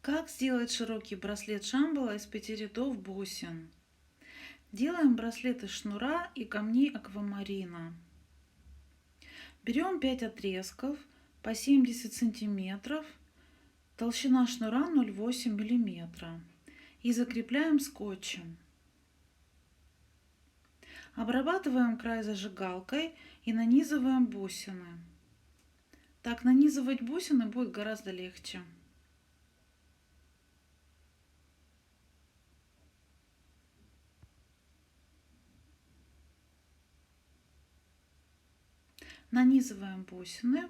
Как сделать широкий браслет Шамбала из 5 рядов бусин? Делаем браслет из шнура и камней аквамарина. Берем 5 отрезков по 70 сантиметров, толщина шнура 0,8 мм и закрепляем скотчем. Обрабатываем край зажигалкой и нанизываем бусины. Так нанизывать бусины будет гораздо легче. Нанизываем бусины.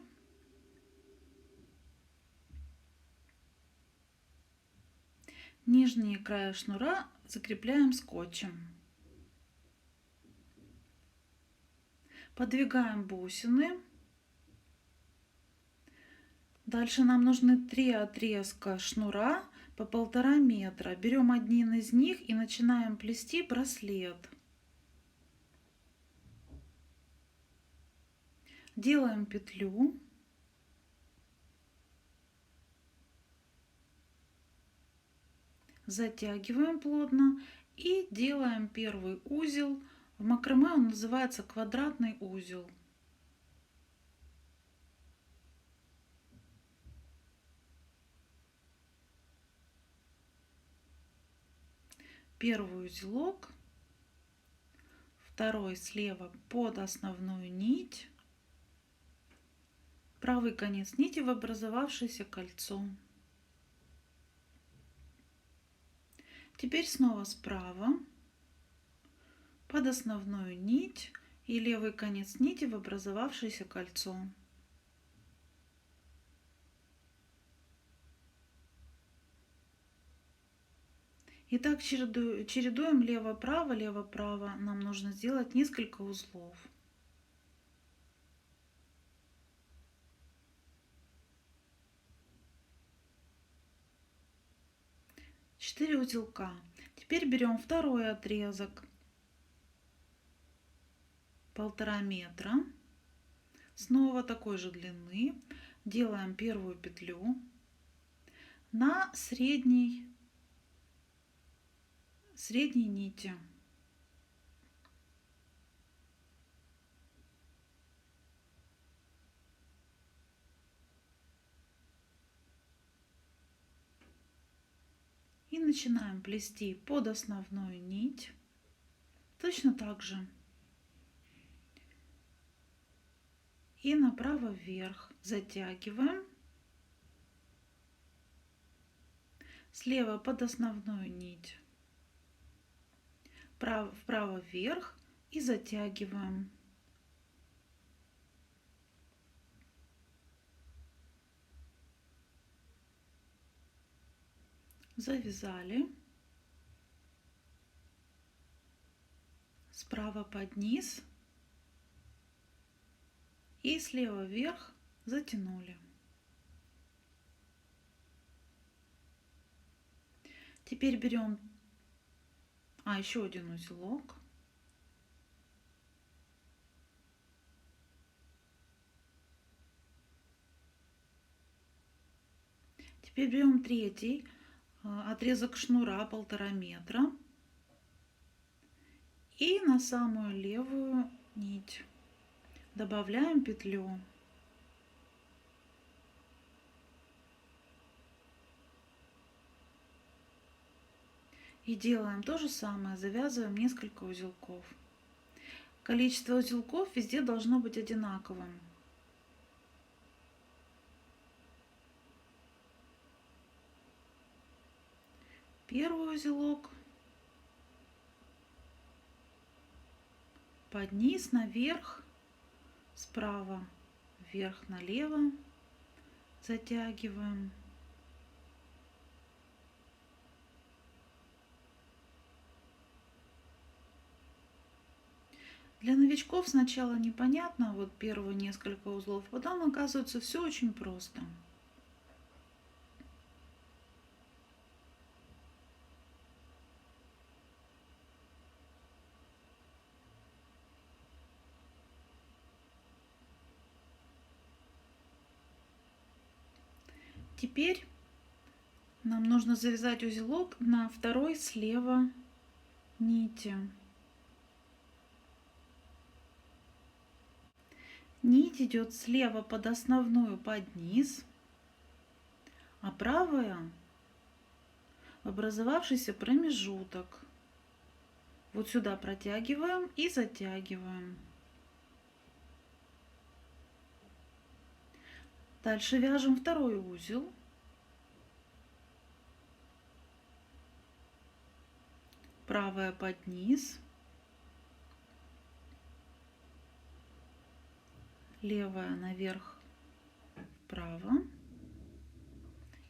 Нижние края шнура закрепляем скотчем. Подвигаем бусины. Дальше нам нужны 3 отрезка шнура по 1,5 метра. Берем один из них и начинаем плести браслет. Делаем петлю. Затягиваем плотно и делаем первый узел. В макраме он называется квадратный узел. Первый узелок, второй слева под основную нить, правый конец нити в образовавшееся кольцо. Теперь снова справа под основную нить и левый конец нити в образовавшееся кольцо. Итак, чередуем лево-право, лево-право. Нам нужно сделать несколько узлов. Четыре узелка. Теперь берем второй отрезок 1,5 метра, снова такой же длины. Делаем первую петлю на средней нити. И начинаем плести под основную нить. Точно так же. И направо вверх затягиваем. Слева под основную нить. Вправо вверх и затягиваем. Завязали. Справа под низ и слева вверх затянули. Теперь берем еще один узелок. Теперь берем третий отрезок шнура 1,5 метра и на самую левую нить добавляем петлю. И делаем то же самое, завязываем несколько узелков. Количество узелков везде должно быть одинаковым. Первый узелок, под низ наверх, справа вверх налево затягиваем. Для новичков сначала непонятно, вот первые несколько узлов, потом оказывается все очень просто. Теперь Нам нужно завязать узелок на второй слева нити. Нить идет слева под основную под низ, а правая в образовавшийся промежуток. Вот сюда протягиваем и затягиваем. Дальше вяжем второй узел. Правая под низ, левая наверх, вправо.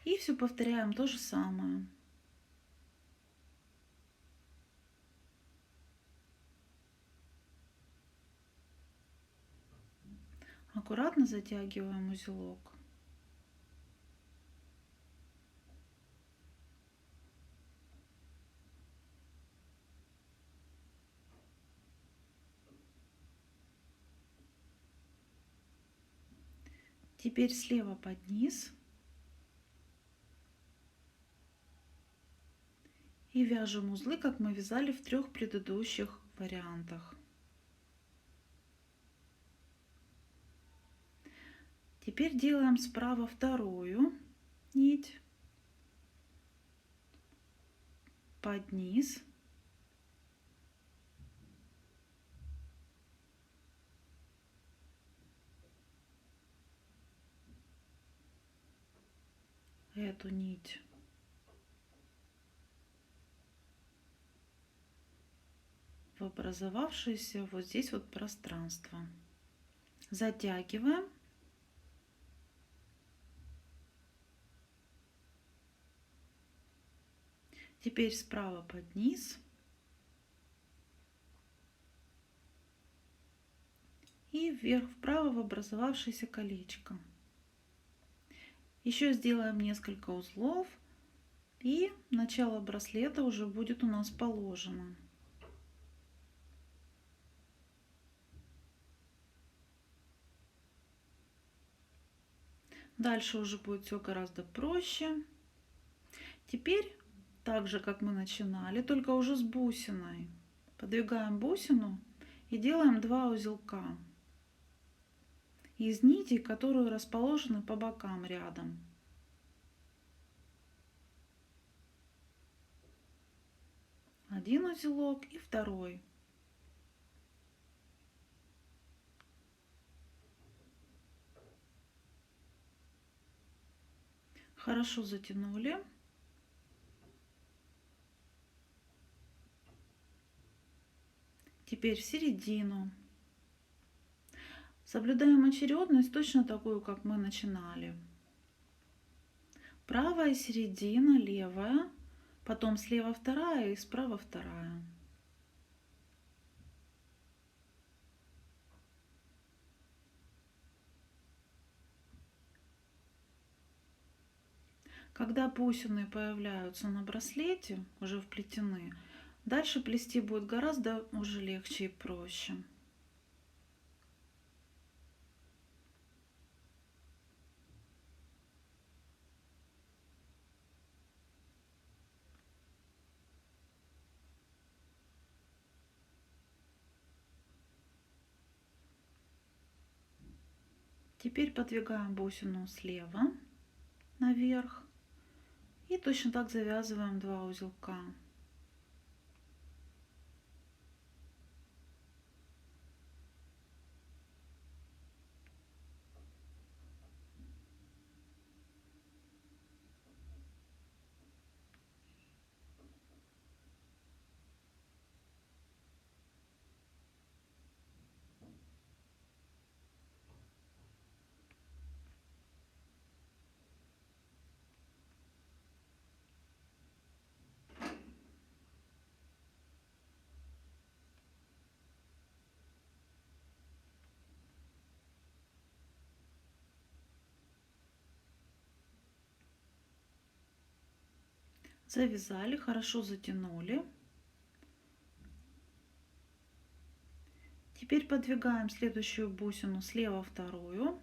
И все повторяем то же самое. Аккуратно затягиваем узелок. Теперь слева под низ. И вяжем узлы, как мы вязали в 3 предыдущих вариантах. Теперь делаем справа вторую нить под низ. Эту нить в образовавшееся вот здесь вот пространство. Затягиваем. Теперь справа под низ. И вверх-вправо в образовавшееся колечко. Еще сделаем несколько узлов, и начало браслета уже будет у нас положено. Дальше уже будет все гораздо проще. Теперь, так же как мы начинали, только уже с бусиной, подвигаем бусину и делаем 2 узелка из нитей, которые расположены по бокам рядом. Один узелок и второй. Хорошо затянули. Теперь в середину. Соблюдаем очередность точно такую, как мы начинали. Правая середина, левая, потом слева вторая и справа вторая. Когда бусины появляются на браслете, уже вплетены, дальше плести будет гораздо уже легче и проще. Теперь подвигаем бусину слева наверх и точно так завязываем 2 узелка. Завязали, хорошо затянули. Теперь подвигаем следующую бусину слева вторую.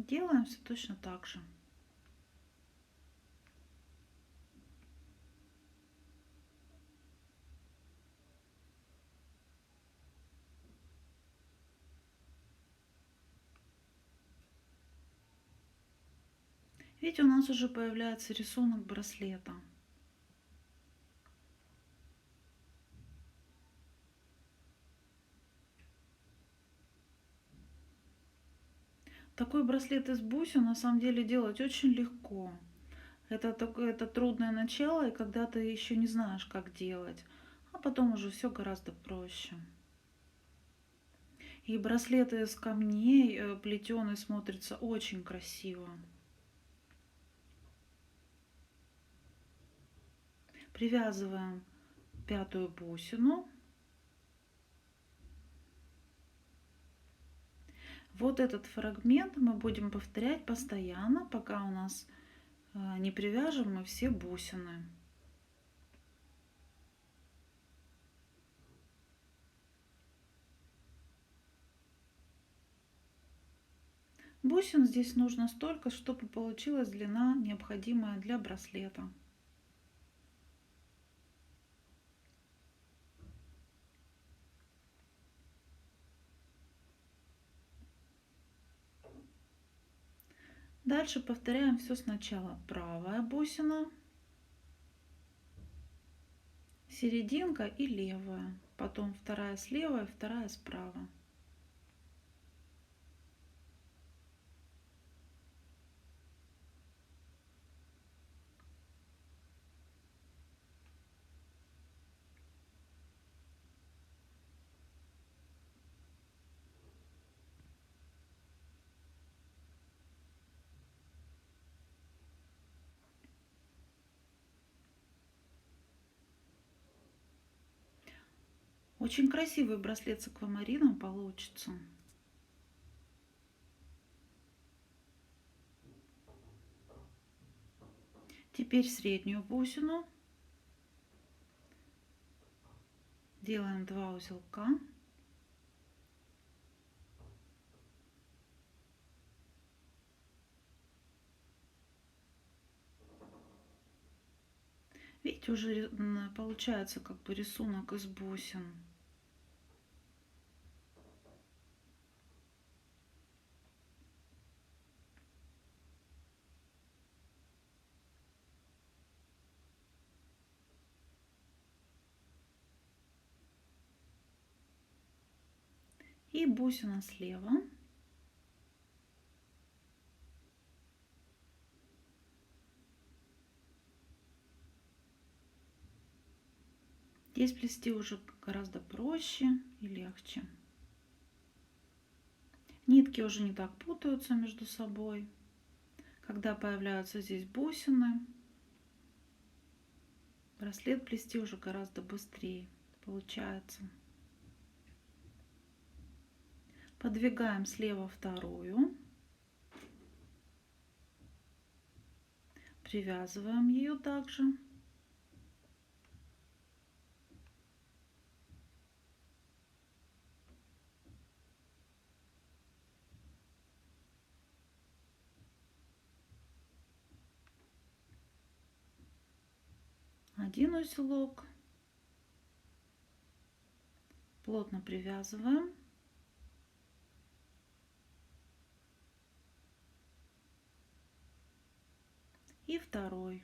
Делаем все точно так же. Видите, у нас уже появляется рисунок браслета. Такой браслет из бусин на самом деле делать очень легко. Это трудное начало, и когда ты еще не знаешь, как делать, а потом уже все гораздо проще. И браслеты из камней плетеный смотрится очень красиво. Привязываем пятую бусину. Вот этот фрагмент мы будем повторять постоянно, пока у нас не привяжем мы все бусины. Бусин здесь нужно столько, чтобы получилась длина, необходимая для браслета. Дальше повторяем все сначала. Правая бусина, серединка и левая. Потом вторая слева и вторая справа. Очень красивый браслет с аквамарином получится. Теперь среднюю бусину. Делаем 2 узелка. Видите, уже получается как бы рисунок из бусин. И бусина слева. Здесь плести уже гораздо проще и легче. Нитки уже не так путаются между собой. Когда появляются здесь бусины, браслет плести уже гораздо быстрее получается. Подвигаем слева вторую. Привязываем ее также. Один узелок. Плотно привязываем. И второй.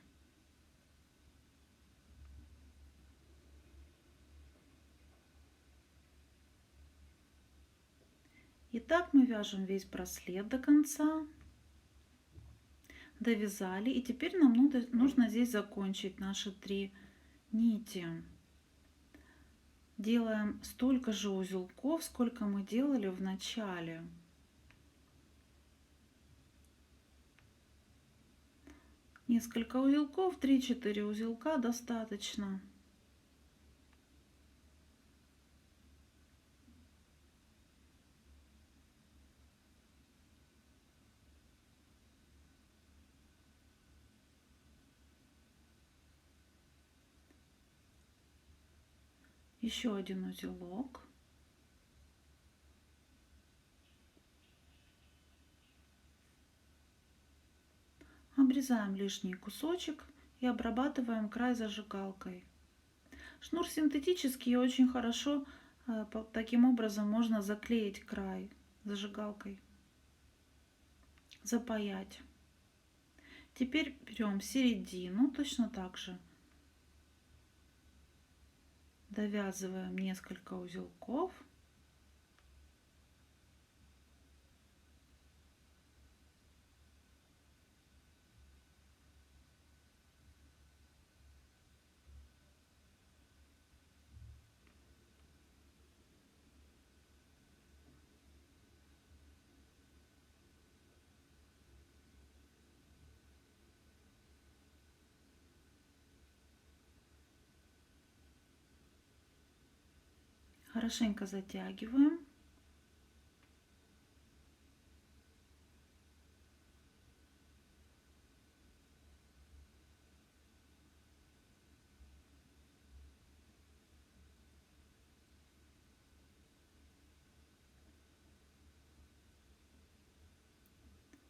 И так мы вяжем весь браслет до конца. Довязали. И теперь нам нужно здесь закончить наши 3 нити. Делаем столько же узелков, сколько мы делали в начале. Несколько узелков, 3-4 узелка достаточно. Еще один узелок. Обрезаем лишний кусочек и обрабатываем край зажигалкой. Шнур синтетический, и очень хорошо таким образом можно заклеить край зажигалкой, запаять. Теперь берем середину, точно так же довязываем несколько узелков. Хорошенько затягиваем.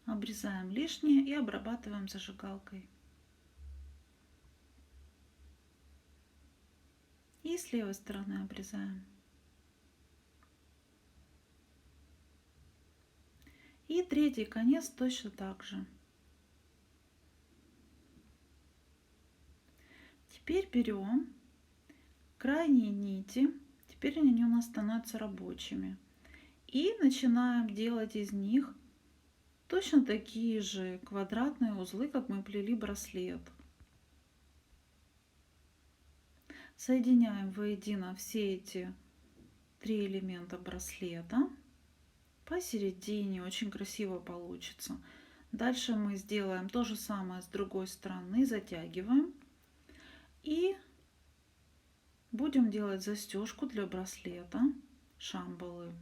Обрезаем лишнее и обрабатываем зажигалкой. И с левой стороны обрезаем. И третий конец точно так же. Теперь берем крайние нити, теперь они у нас становятся рабочими. И начинаем делать из них точно такие же квадратные узлы, как мы плели браслет. Соединяем воедино все эти три элемента браслета. Посередине очень красиво получится. Дальше мы сделаем то же самое с другой стороны, затягиваем и будем делать застежку для браслета шамбалы.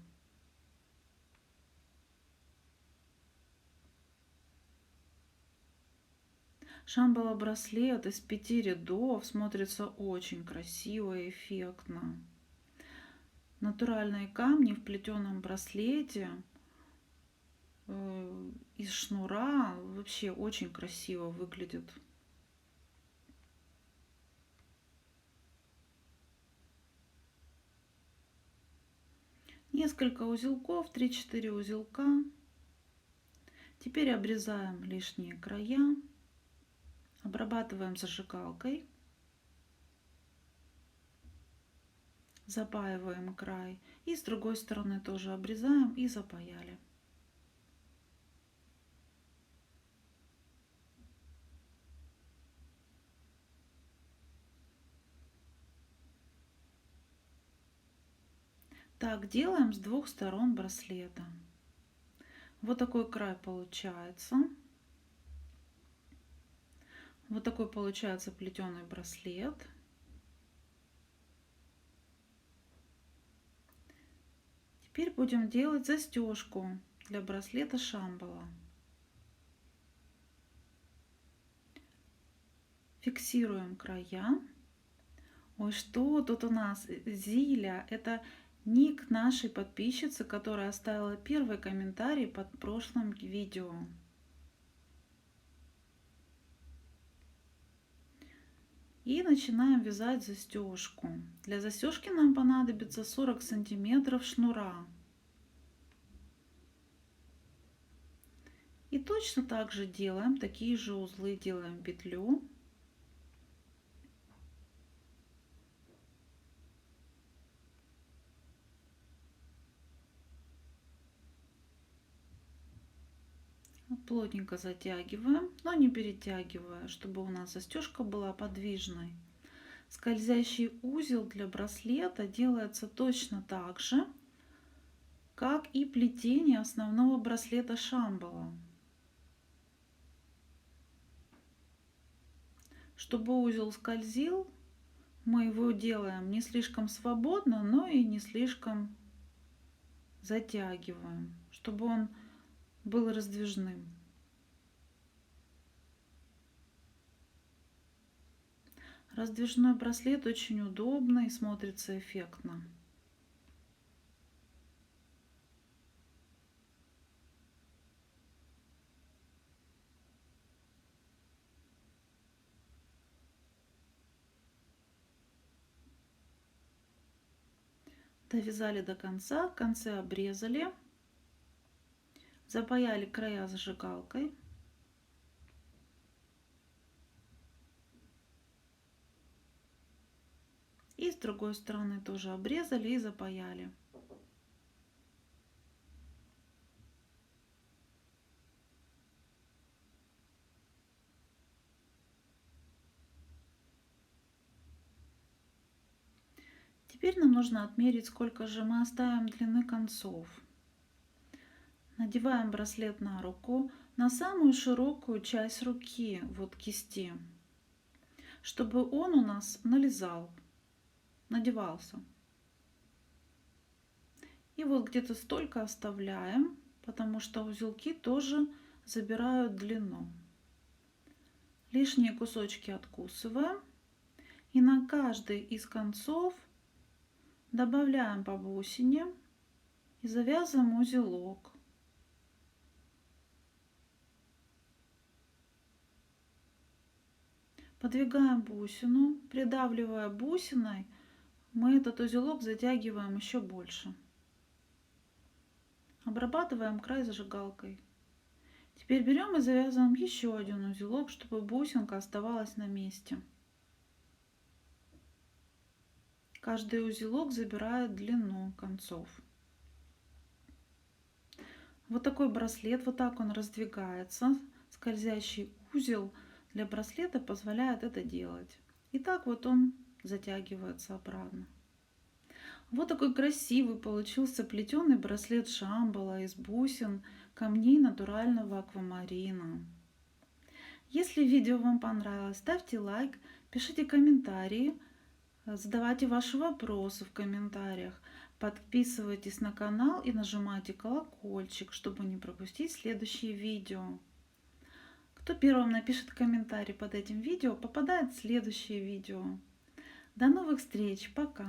Шамбала браслет из 5 рядов смотрится очень красиво и эффектно. Натуральные камни в плетеном браслете из шнура вообще очень красиво выглядит. Несколько узелков, 3-4 узелка. Теперь обрезаем лишние края, обрабатываем зажигалкой, запаиваем край и с другой стороны тоже обрезаем и запаяли. Так делаем с двух сторон браслета. Вот такой край получается. Вот такой получается плетеный браслет. Теперь будем делать застежку для браслета шамбала. Фиксируем края. Ой, что тут у нас? Зиля. Это ник нашей подписчицы, которая оставила первый комментарий под прошлым видео. И начинаем вязать застежку. Для застежки нам понадобится 40 сантиметров шнура. И точно так же делаем такие же узлы, делаем петлю. Плотненько затягиваем, но не перетягивая, чтобы у нас застежка была подвижной. Скользящий узел для браслета делается точно так же, как и плетение основного браслета шамбала. Чтобы узел скользил, мы его делаем не слишком свободно, но и не слишком затягиваем, чтобы он был раздвижным. Раздвижной браслет очень удобный и смотрится эффектно. Довязали до конца, концы обрезали, запаяли края зажигалкой. И с другой стороны тоже обрезали и запаяли. Теперь нам нужно отмерить, сколько же мы оставим длины концов. Надеваем браслет на руку, на самую широкую часть руки, вот кисти, чтобы он у нас надевался. И вот где-то столько оставляем, потому что узелки тоже забирают длину. Лишние кусочки откусываем и на каждый из концов добавляем по бусине и завязываем узелок. Подвигаем бусину, придавливая бусиной, мы этот узелок затягиваем еще больше. Обрабатываем край зажигалкой. Теперь берем и завязываем еще один узелок, чтобы бусинка оставалась на месте. Каждый узелок забирает длину концов. Вот такой браслет, вот так он раздвигается. Скользящий узел для браслета позволяет это делать. И так вот он затягивается обратно. Вот такой красивый получился плетеный браслет Шамбала из бусин, камней натурального аквамарина. Если видео вам понравилось, ставьте лайк, пишите комментарии, задавайте ваши вопросы в комментариях, подписывайтесь на канал и нажимайте колокольчик, чтобы не пропустить следующие видео. Кто первым напишет комментарий под этим видео, попадает в следующее видео. До новых встреч, пока!